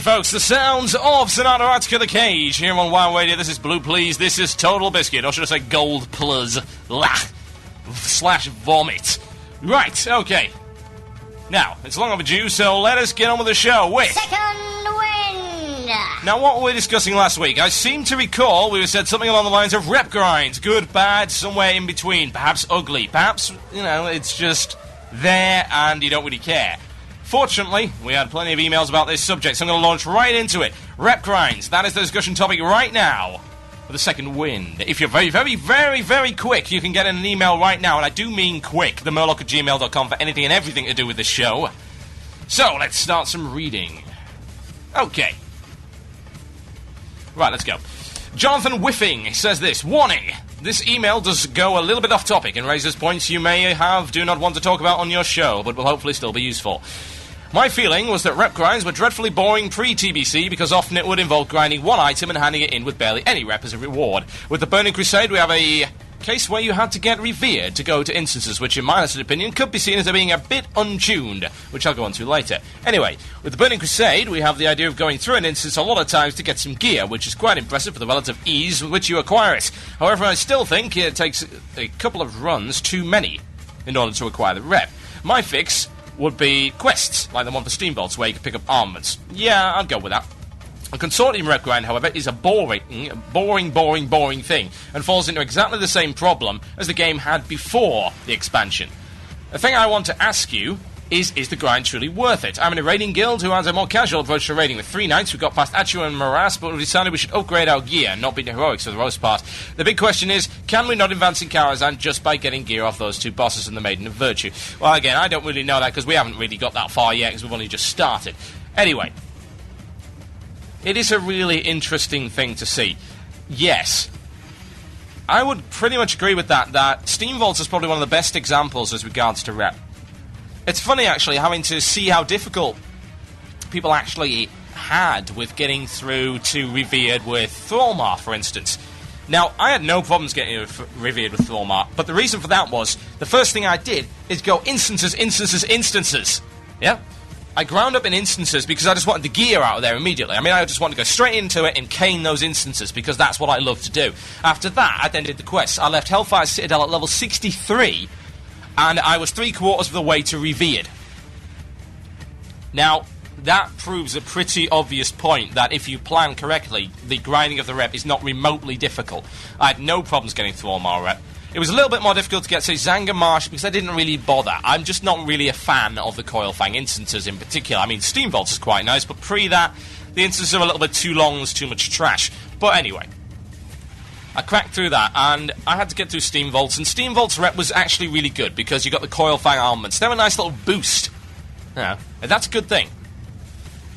Folks, the sounds of Sonata Arctica the Cage here on Wild Radio. This is Blue Please, this is Total Biscuit, or should I say Gold Plus / Vomit. Right, okay. Now, it's long overdue, so let us get on with the show with Second Wind. Now, what were we discussing last week? I seem to recall we said something along the lines of rep grinds, good, bad, somewhere in between, perhaps ugly, perhaps, it's just there and you don't really care. Fortunately, we had plenty of emails about this subject, so I'm going to launch right into it. Rep grinds, that is the discussion topic right now for the Second Wind. If you're very, very, very, very quick, you can get in an email right now, and I do mean quick, themurloc@gmail.com for anything and everything to do with this show. So, let's start some reading. Okay. Right, let's go. Jonathan Whiffing says this. Warning! This email does go a little bit off topic and raises points you may do not want to talk about on your show, but will hopefully still be useful. My feeling was that rep grinds were dreadfully boring pre-TBC because often it would involve grinding one item and handing it in with barely any rep as a reward. With the Burning Crusade, we have a case where you had to get revered to go to instances, which in my honest opinion could be seen as being a bit untuned, which I'll go on to later. Anyway, with the Burning Crusade, we have the idea of going through an instance a lot of times to get some gear, which is quite impressive for the relative ease with which you acquire it. However, I still think it takes a couple of runs too many in order to acquire the rep. My fix would be quests, like the one for Steambolts, where you can pick up armaments. Yeah, I'd go with that. A consortium rep grind, however, is a boring thing, and falls into exactly the same problem as the game had before the expansion. The thing I want to ask you is the grind truly worth it? I'm in a raiding guild who has a more casual approach to raiding with 3 knights. We got past Achu and Morass, but we decided we should upgrade our gear and not be the heroics for the most part. The big question is, can we not advance in Karazhan just by getting gear off those 2 bosses and the Maiden of Virtue? Well, again, I don't really know that because we haven't really got that far yet because we've only just started. Anyway, it is a really interesting thing to see. Yes, I would pretty much agree with that Steambolts is probably one of the best examples as regards to rep. It's funny, actually, having to see how difficult people actually had with getting through to Revered with Thrallmar, for instance. Now, I had no problems getting Revered with Thrallmar, but the reason for that was, the first thing I did is go instances. Yeah? I ground up in instances because I just wanted the gear out of there immediately. I mean, I just wanted to go straight into it and cane those instances because that's what I love to do. After that, I then did the quests. I left Hellfire Citadel at level 63, and I was 3/4 of the way to Revered. Now, that proves a pretty obvious point that if you plan correctly, the grinding of the rep is not remotely difficult. I had no problems getting Thrallmar rep. It was a little bit more difficult to get, say, Zanga Marsh, because I didn't really bother. I'm just not really a fan of the Coilfang instances in particular. I mean, Steambolts is quite nice, but pre that, the instances are a little bit too long, there's too much trash. But anyway, I cracked through that, and I had to get through Steambolts, and Steambolts rep was actually really good, because you got the Coilfang armaments. They're a nice little boost. And that's a good thing.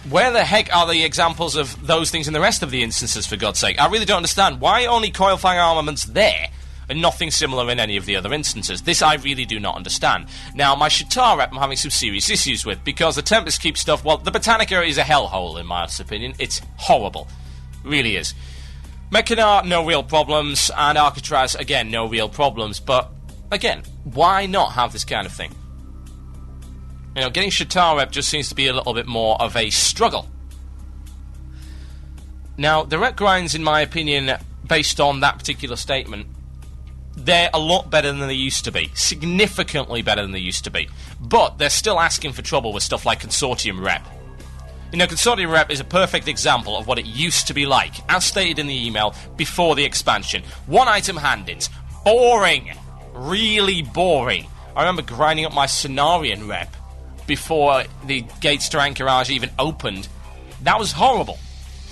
Where the heck are the examples of those things in the rest of the instances, for God's sake? I really don't understand. Why only Coilfang armaments there, and nothing similar in any of the other instances? This I really do not understand. Now, my Shatar rep I'm having some serious issues with, because the Tempest keep stuff... Well, the Botanica is a hellhole, in my honest opinion. It's horrible. Really is. Mechanar, no real problems, and Alcatraz, again, no real problems, but, again, why not have this kind of thing? You know, getting Shatar rep just seems to be a little bit more of a struggle. Now, the rep grinds, in my opinion, based on that particular statement, they're a lot better than they used to be. Significantly better than they used to be. But they're still asking for trouble with stuff like Consortium rep. You know, Consortium rep is a perfect example of what it used to be like, as stated in the email, before the expansion. 1 item hand-ins. Boring. Really boring. I remember grinding up my Cenarian rep before the gates to Anchorage even opened. That was horrible.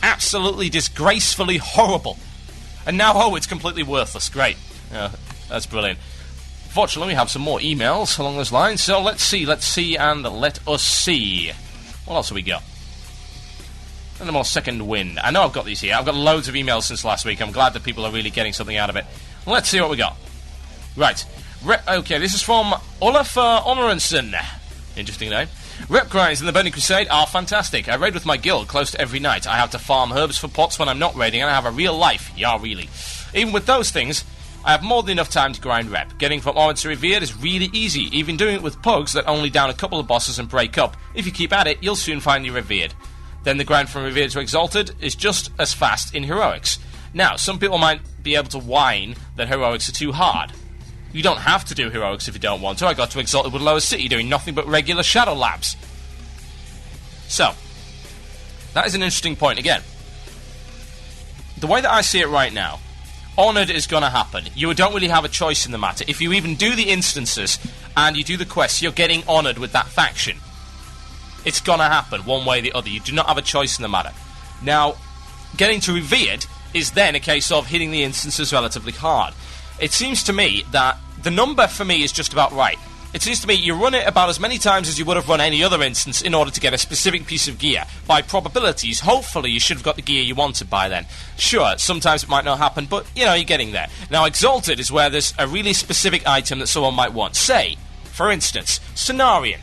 Absolutely disgracefully horrible. And now, oh, it's completely worthless. Great. That's brilliant. Fortunately, we have some more emails along those lines, so let's see, and let us see. What else have we got? And more Second Wind. I know I've got these here. I've got loads of emails since last week. I'm glad that people are really getting something out of it. Let's see what we got. Right. Okay, this is from Olaf Honorensen. Interesting name. Rep grinds in the Burning Crusade are fantastic. I raid with my guild close to every night. I have to farm herbs for pots when I'm not raiding, and I have a real life. Yeah, really. Even with those things, I have more than enough time to grind rep. Getting from Orange to Revered is really easy, even doing it with pugs that only down a couple of bosses and break up. If you keep at it, you'll soon find your Revered. then the grind from Revered to Exalted is just as fast in Heroics. Now, some people might be able to whine that Heroics are too hard. You don't have to do Heroics if you don't want to. I got to Exalted with Lower City doing nothing but regular Shadow Labs. So, that is an interesting point again. The way that I see it right now, Honoured is going to happen. You don't really have a choice in the matter. If you even do the instances and you do the quests, you're getting honoured with that faction. It's going to happen one way or the other. You do not have a choice in the matter. Now, getting to Revered is then a case of hitting the instances relatively hard. It seems to me that the number for me is just about right. It seems to me you run it about as many times as you would have run any other instance in order to get a specific piece of gear. By probabilities, hopefully you should have got the gear you wanted by then. Sure, sometimes it might not happen, but, you know, you're getting there. Now, Exalted is where there's a really specific item that someone might want. Say, for instance, Cenarian.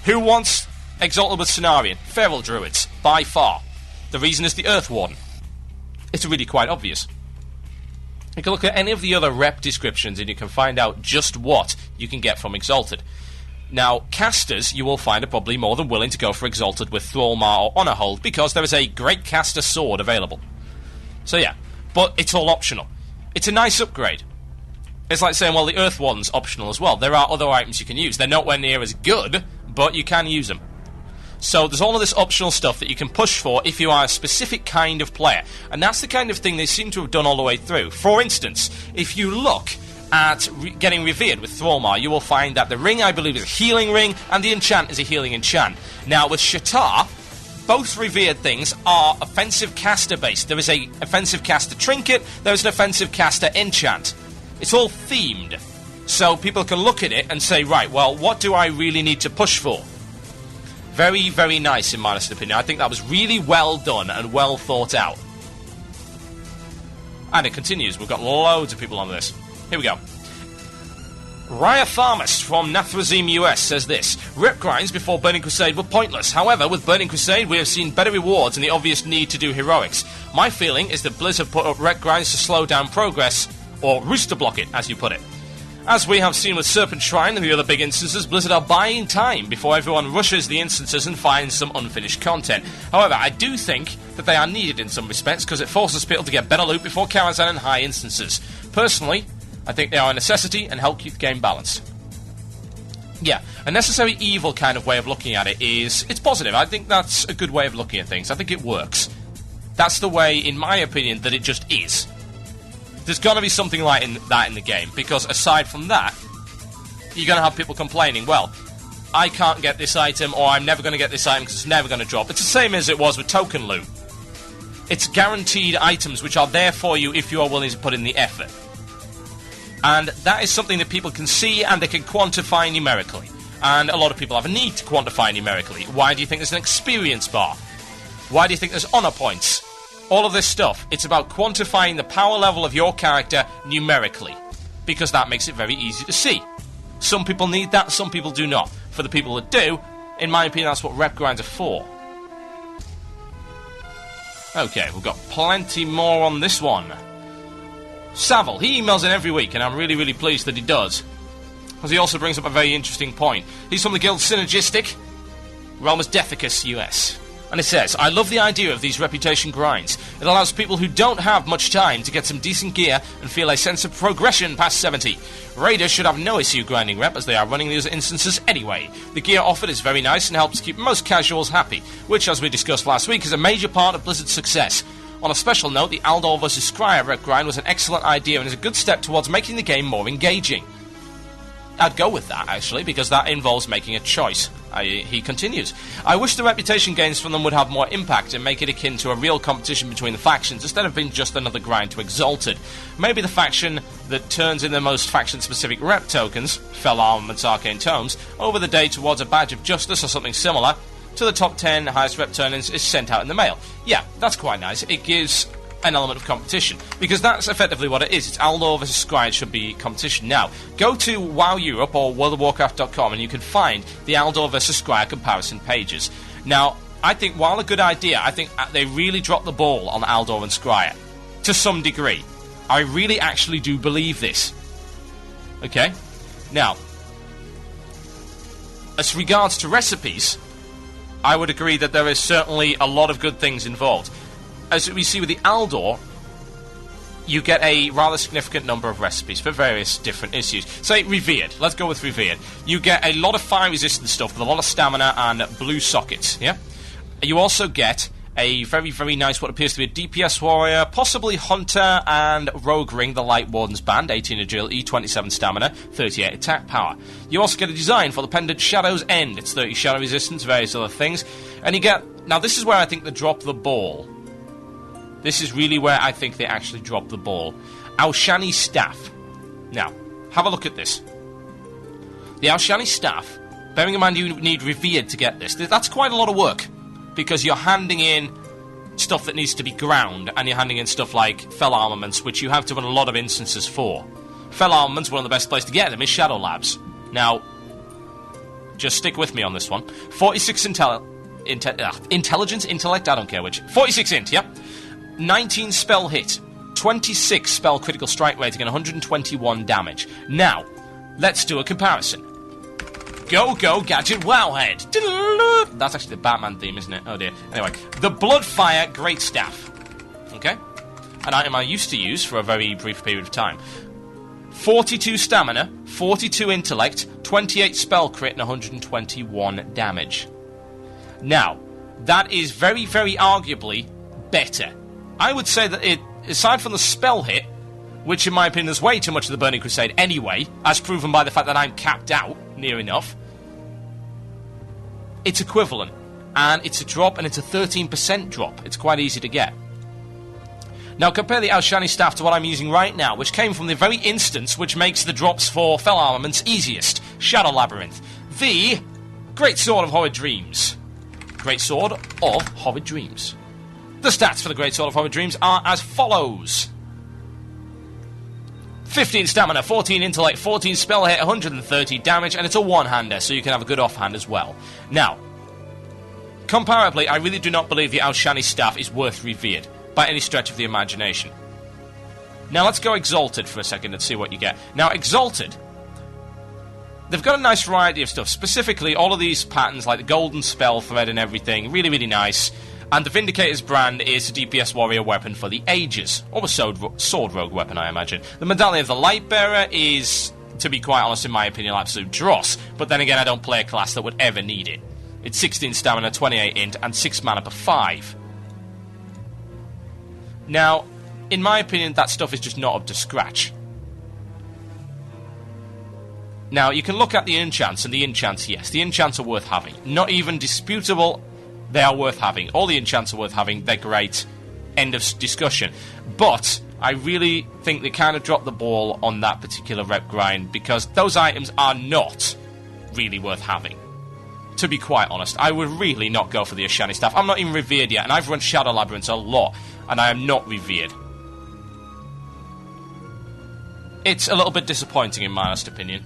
Who wants Exalted with Cenarian? Feral Druids, by far. The reason is the Earth Warden. It's really quite obvious. You can look at any of the other rep descriptions and you can find out just what you can get from Exalted. Now, casters, you will find, are probably more than willing to go for Exalted with Thrallmar or Honor Hold because there is a great caster sword available. So yeah, but it's all optional. It's a nice upgrade. It's like saying, well, the Earth Warden's optional as well. There are other items you can use. They're nowhere near as good, but you can use them. So there's all of this optional stuff that you can push for if you are a specific kind of player. And that's the kind of thing they seem to have done all the way through. For instance, if you look at getting Revered with Thrallmar, you will find that the ring, I believe, is a healing ring, and the enchant is a healing enchant. Now, with Shatar, both Revered things are offensive caster based. There is a offensive caster trinket, there is an offensive caster enchant. It's all themed. So people can look at it and say, right, well, what do I really need to push for? Very, very nice, in my honest opinion. I think that was really well done and well thought out. And it continues. We've got loads of people on this. Here we go. Raya Tharmas from Nathrazim US says this. Rep grinds before Burning Crusade were pointless. However, with Burning Crusade, we have seen better rewards and the obvious need to do heroics. My feeling is that Blizzard put up rep grinds to slow down progress, or rooster block it, as you put it. As we have seen with Serpent Shrine and the other big instances, Blizzard are buying time before everyone rushes the instances and finds some unfinished content. However, I do think that they are needed in some respects because it forces people to get better loot before Karazhan and high instances. Personally, I think they are a necessity and help keep the game balanced. Yeah, a necessary evil kind of way of looking at it is, it's positive. I think that's a good way of looking at things. I think it works. That's the way, in my opinion, that it just is. There's going to be something like that in the game, because aside from that, you're going to have people complaining, well, I can't get this item, or I'm never going to get this item because it's never going to drop. It's the same as it was with token loot. It's guaranteed items which are there for you if you are willing to put in the effort. And that is something that people can see and they can quantify numerically. And a lot of people have a need to quantify numerically. Why do you think there's an experience bar? Why do you think there's honor points? All of this stuff, it's about quantifying the power level of your character numerically, because that makes it very easy to see. Some people need that, some people do not. For the people that do, in my opinion, that's what rep grinds are for. Okay, we've got plenty more on this one. Savile, he emails in every week, and I'm really, really pleased that he does, because he also brings up a very interesting point. He's from the guild Synergistic, Realmus Dethicus US. And it says, I love the idea of these reputation grinds. It allows people who don't have much time to get some decent gear and feel a sense of progression past 70. Raiders should have no issue grinding rep as they are running these instances anyway. The gear offered is very nice and helps keep most casuals happy, which, as we discussed last week, is a major part of Blizzard's success. On a special note, the Aldor vs. Skryre rep grind was an excellent idea and is a good step towards making the game more engaging. I'd go with that, actually, because that involves making a choice. He continues, I wish the reputation gains from them would have more impact and make it akin to a real competition between the factions instead of being just another grind to Exalted. Maybe the faction that turns in the most faction-specific rep tokens, Fell Armaments, Arcane Tomes, over the day towards a badge of justice or something similar, to the top 10 highest rep turn-ins is sent out in the mail. Yeah, that's quite nice. It gives an element of competition, because that's effectively what it is. It's Aldor vs. Skryre, it should be competition. Now, go to WoW Europe or worldofwarcraft.com and you can find the Aldor vs. Skryre comparison pages. Now, I think, while a good idea, I think they really dropped the ball on Aldor and Skryre, to some degree. I really actually do believe this. Okay? Now, as regards to recipes, I would agree that there is certainly a lot of good things involved. As we see with the Aldor, you get a rather significant number of recipes for various different issues. Say, Revered. Let's go with Revered. You get a lot of fire-resistant stuff with a lot of stamina and blue sockets, yeah? You also get a very, very nice, what appears to be a DPS warrior, possibly hunter, and rogue ring, the Light Warden's band, 18 agility, 27 stamina, 38 attack power. You also get a design for the pendant Shadow's End. It's 30 shadow resistance, various other things. And you get... Now, this is where I think they drop the ball. This is really where I think they actually drop the ball. Aushani Staff. Now, have a look at this. The Aushani Staff, bearing in mind you need Revered to get this, that's quite a lot of work. Because you're handing in stuff that needs to be ground, and you're handing in stuff like Fell Armaments, which you have to run a lot of instances for. Fell Armaments, one of the best places to get them is Shadow Labs. Now, just stick with me on this one. 46 intelligence, intellect, I don't care which. 46 int, yep. 19 spell hit, 26 spell critical strike rating, and 121 damage. Now, let's do a comparison. Go, go, Gadget Wowhead. That's actually the Batman theme, isn't it? Oh dear. Anyway, the Bloodfire Great Staff. Okay? An item I used to use for a very brief period of time. 42 stamina, 42 intellect, 28 spell crit, and 121 damage. Now, that is very, very arguably better. I would say that it, aside from the spell hit, which in my opinion is way too much of the Burning Crusade anyway, as proven by the fact that I'm capped out, near enough, it's equivalent. And it's a drop, and it's a 13% drop. It's quite easy to get. Now compare the Aushani Staff to what I'm using right now, which came from the very instance which makes the drops for Fell Armaments easiest. Shadow Labyrinth. The Great Sword of Horrid Dreams. Great Sword of Horrid Dreams. The stats for the Great Sword of Horrid Dreams are as follows. 15 stamina, 14 intellect, 14 spell hit, 130 damage, and it's a one-hander, so you can have a good offhand as well. Now, comparably, I really do not believe the Aushani Staff is worth Revered, by any stretch of the imagination. Now let's go Exalted for a second and see what you get. Now, Exalted, they've got a nice variety of stuff, specifically all of these patterns, like the Golden Spell Thread and everything, really, really nice. And the Vindicator's brand is a DPS warrior weapon for the ages. Or a sword rogue weapon, I imagine. The Medallion of the Lightbearer is, to be quite honest, in my opinion, absolute dross. But then again, I don't play a class that would ever need it. It's 16 stamina, 28 int, and 6 mana per 5. Now, in my opinion, that stuff is just not up to scratch. Now, you can look at the enchants, and the enchants, yes, the enchants are worth having. Not even disputable. They are worth having. All the enchants are worth having. They're great. End of discussion. But I really think they kind of dropped the ball on that particular rep grind because those items are not really worth having. To be quite honest, I would really not go for the Aushani Staff. I'm not even Revered yet, and I've run Shadow Labyrinths a lot, and I am not Revered. It's a little bit disappointing in my honest opinion.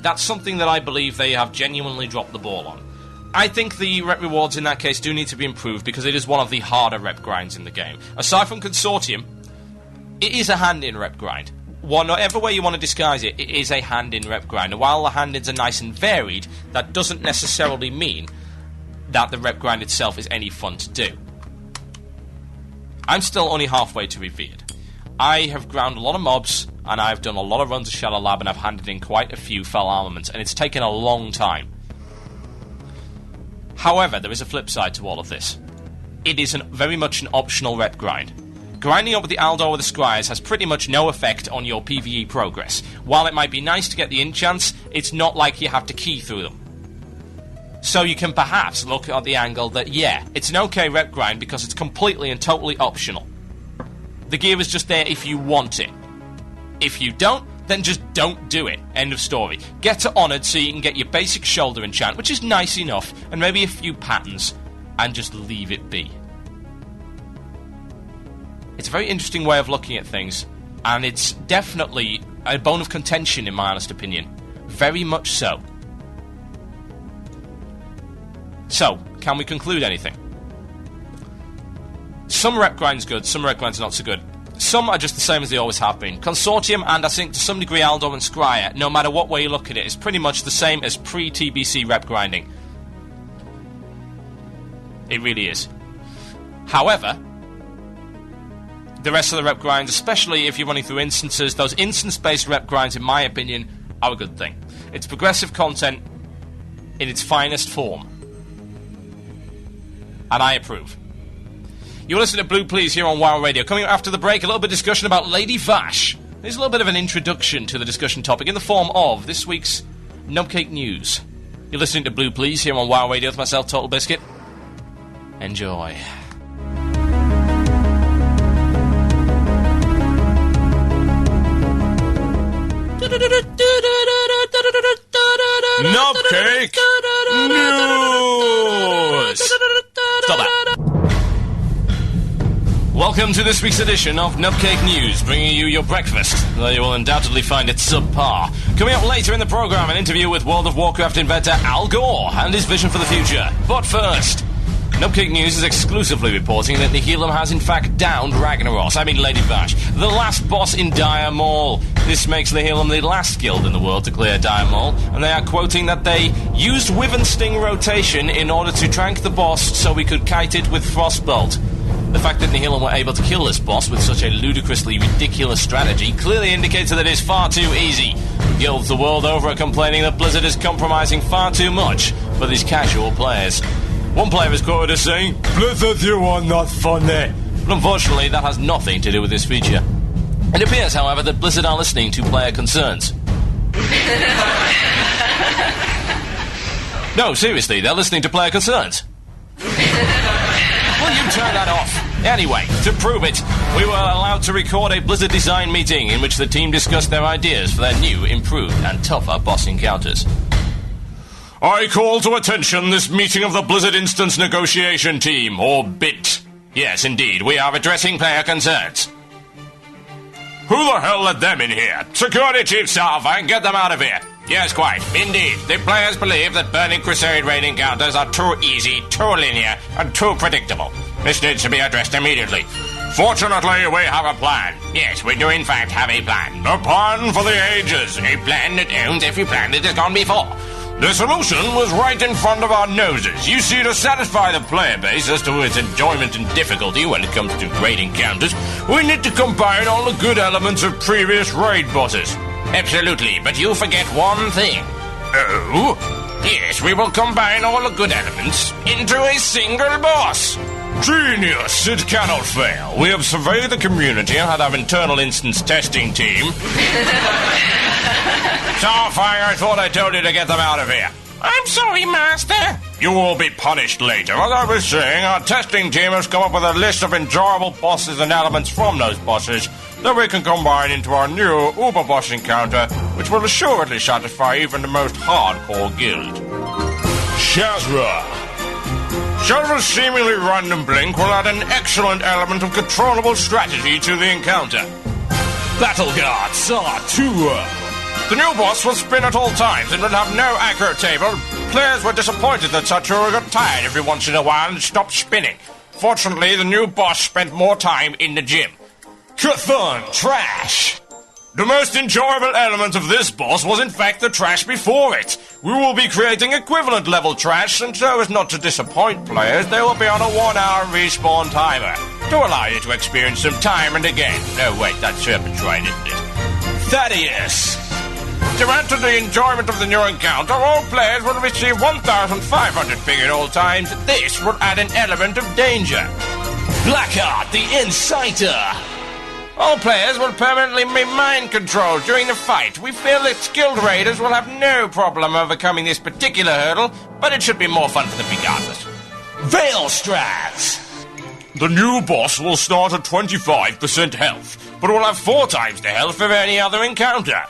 That's something that I believe they have genuinely dropped the ball on. I think the rep rewards in that case do need to be improved because it is one of the harder rep grinds in the game. Aside from Consortium, it is a hand-in rep grind. Whatever way you want to disguise it, it is a hand-in rep grind. And while the hand-ins are nice and varied, that doesn't necessarily mean that the rep grind itself is any fun to do. I'm still only halfway to Revered. I have ground a lot of mobs, and I've done a lot of runs of Shadow Lab, and I've handed in quite a few Fell Armaments, and it's taken a long time. However, there is a flip side to all of this. It is very much an optional rep grind. Grinding up with the Aldor or the Scryers has pretty much no effect on your PvE progress. While it might be nice to get the enchants, it's not like you have to key through them. So you can perhaps look at the angle that, yeah, it's an okay rep grind because it's completely and totally optional. The gear is just there if you want it. If you don't, then just don't do it. End of story. Get to Honoured so you can get your basic shoulder enchant, which is nice enough, and maybe a few patterns, and just leave it be. It's a very interesting way of looking at things, and it's definitely a bone of contention in my honest opinion. Very much so. So, can we conclude anything? Some rep grind's good, some rep grind's not so good. Some are just the same as they always have been. Consortium, and I think to some degree Aldor and Scryer, no matter what way you look at it, is pretty much the same as pre-TBC rep grinding. It really is. However, the rest of the rep grinds, especially if you're running through instances, those instance-based rep grinds, in my opinion, are a good thing. It's progressive content in its finest form. And I approve. You're listening to Blue Please here on WoW Radio. Coming up after the break, a little bit of discussion about Lady Vash. There's a little bit of an introduction to the discussion topic in the form of this week's Nubcake News. You're listening to Blue Please here on WoW Radio with myself, Total Biscuit. Enjoy. Nubcake News! Stop that. Welcome to this week's edition of Nubcake News, bringing you your breakfast, though you will undoubtedly find it subpar. Coming up later in the programme, an interview with World of Warcraft inventor Al Gore and his vision for the future. But first, Nubcake News is exclusively reporting that Nihilum has in fact downed Lady Vash, the last boss in Dire Maul. This makes Nihilum the last guild in the world to clear Dire Maul, and they are quoting that they used Wyvern Sting rotation in order to trank the boss so we could kite it with Frostbolt. The fact that Nihilum were able to kill this boss with such a ludicrously ridiculous strategy clearly indicates that it is far too easy. Guilds the world over are complaining that Blizzard is compromising far too much for these casual players. One player is quoted as saying, "Blizzard, you are not funny." But unfortunately, that has nothing to do with this feature. It appears, however, that Blizzard are listening to player concerns. No, seriously, they're listening to player concerns. Will you turn that off? Anyway, to prove it, we were allowed to record a Blizzard design meeting in which the team discussed their ideas for their new, improved, and tougher boss encounters. I call to attention this meeting of the Blizzard Instance Negotiation Team, or BIT. Yes, indeed, we are addressing player concerns. Who the hell let them in here? Security Chief Salva, get them out of here. Yes, quite. Indeed, the players believe that Burning Crusade raid encounters are too easy, too linear, and too predictable. This needs to be addressed immediately. Fortunately, we have a plan. Yes, we do in fact have a plan. A plan for the ages. A plan that owns every plan that has gone before. The solution was right in front of our noses. You see, to satisfy the player base as to its enjoyment and difficulty when it comes to raid encounters, we need to combine all the good elements of previous raid bosses. Absolutely, but you forget one thing. Oh? Yes, we will combine all the good elements into a single boss. Genius! It cannot fail. We have surveyed the community and had our internal instance testing team. Starfire, I thought I told you to get them out of here. I'm sorry, Master. You will be punished later. As I was saying, our testing team has come up with a list of enjoyable bosses and elements from those bosses that we can combine into our new Uber boss encounter, which will assuredly satisfy even the most hardcore guild. Shazra. Shazra's seemingly random blink will add an excellent element of controllable strategy to the encounter. Battle Guard Satura. The new boss will spin at all times and will have no accurate table. Players were disappointed that Satura got tired every once in a while and stopped spinning. Fortunately, the new boss spent more time in the gym. Cthulhu Trash. The most enjoyable element of this boss was in fact the trash before it. We will be creating equivalent level trash, and so as not to disappoint players, they will be on a 1-hour respawn timer to allow you to experience them time and again. No, wait, that's Serpentine, isn't it? Thaddeus. To add to the enjoyment of the new encounter, all players will receive 1,500 ping at all times. This will add an element of danger. Blackheart, the Inciter. All players will permanently be mind-controlled during the fight. We feel that skilled raiders will have no problem overcoming this particular hurdle, but it should be more fun for them regardless. Veilstraz. The new boss will start at 25% health, but will have 4 times the health of any other encounter.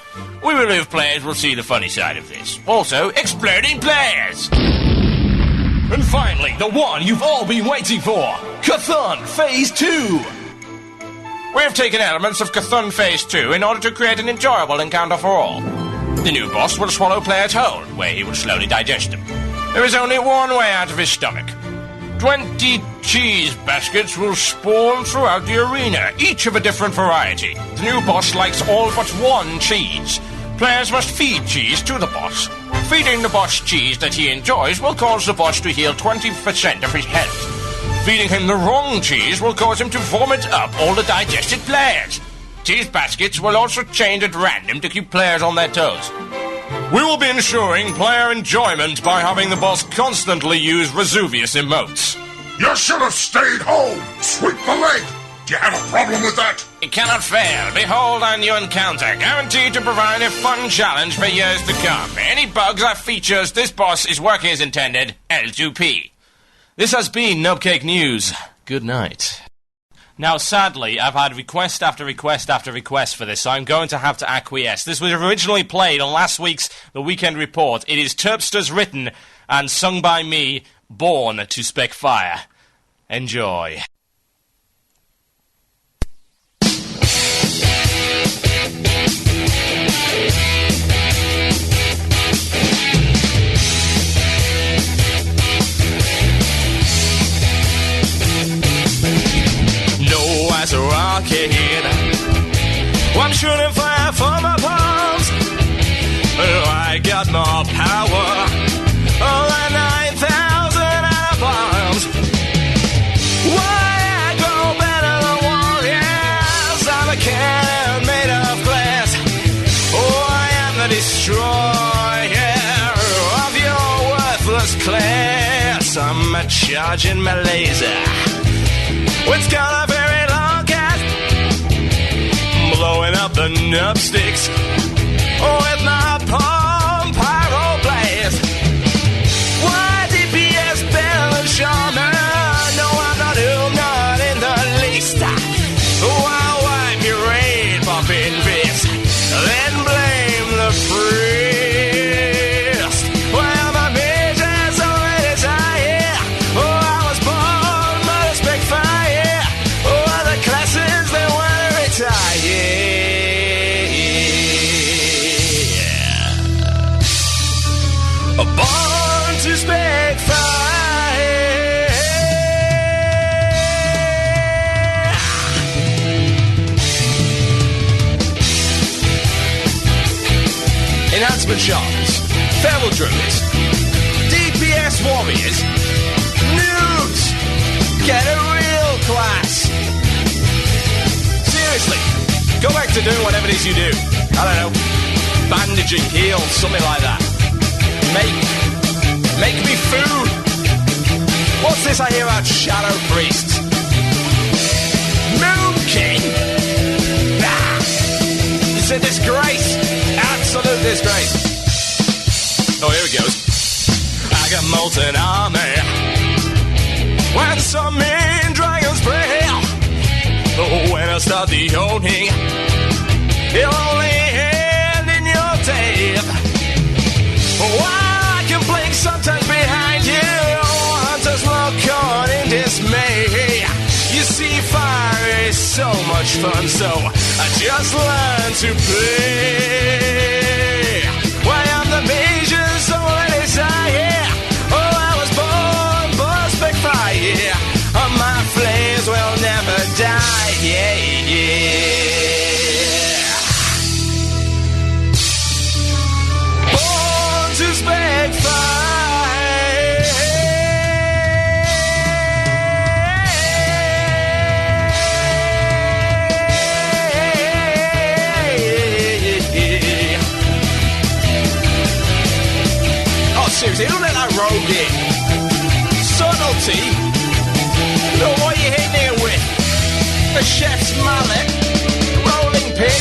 We believe players will see the funny side of this. Also, exploding players! And finally, the one you've all been waiting for! Cthulhu Phase 2! We have taken elements of Cthulhu Phase 2 in order to create an enjoyable encounter for all. The new boss will swallow players whole, where he will slowly digest them. There is only one way out of his stomach. 20 cheese baskets will spawn throughout the arena, each of a different variety. The new boss likes all but one cheese. Players must feed cheese to the boss. Feeding the boss cheese that he enjoys will cause the boss to heal 20% of his health. Feeding him the wrong cheese will cause him to vomit up all the digested players. Cheese baskets will also change at random to keep players on their toes. We will be ensuring player enjoyment by having the boss constantly use Vesuvius emotes. You should have stayed home! Sweep the leg! Do you have a problem with that? It cannot fail. Behold our new encounter, guaranteed to provide a fun challenge for years to come. Any bugs or features, this boss is working as intended. L2P. This has been Nubcake News. Good night. Now, sadly, I've had request after request after request for this, so I'm going to have to acquiesce. This was originally played on last week's The Weekend Report. It is Terpsters written and sung by me, born to spec fire. Enjoy. As a rocket, I'm shooting fire from my palms. I got more power than 9,000 atom bombs. Why I go better than warriors? I'm a cannon made of glass. Oh, I am the destroyer of your worthless class. I'm charging my laser. It's got a very long cast, blowing up the nubsticks with my palm pyroblast. Why DPS better than Shaman? No, I'm not ill, not in the least. Oh, I'll wipe your rain pumping fist, then blame the priest. Well, my vision's already tired. Oh, I was born by the spec fire. Oh, the classes they want to retire. Born to spec fire. Enhancement sharks, feral druids, DPS warriors, noobs, get a real class. Seriously, go back to doing whatever it is you do. I don't know, bandaging, heal, something like that. Make me food. What's this I hear about shadow priests? Moon King? Ah, it's a disgrace. Absolute disgrace. Oh, here it goes. I got molten armor. When some mean dragons pray. Oh, when I start the owning, it'll only end in your death. Oh, I can blink sometimes behind you. Hunters look on in dismay. You see, fire is so much fun, so I just learned to play. Why, I'm the major, so let it die. Oh, I was born for spec fire. Oh, my flames will never die. Yeah, yeah. Born to spec fire. Oh, seriously, don't let that rogue in. Subtlety. Look what you're hitting here with. The chef's mallet. Rolling pin.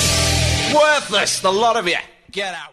Worthless, the lot of you. Get out.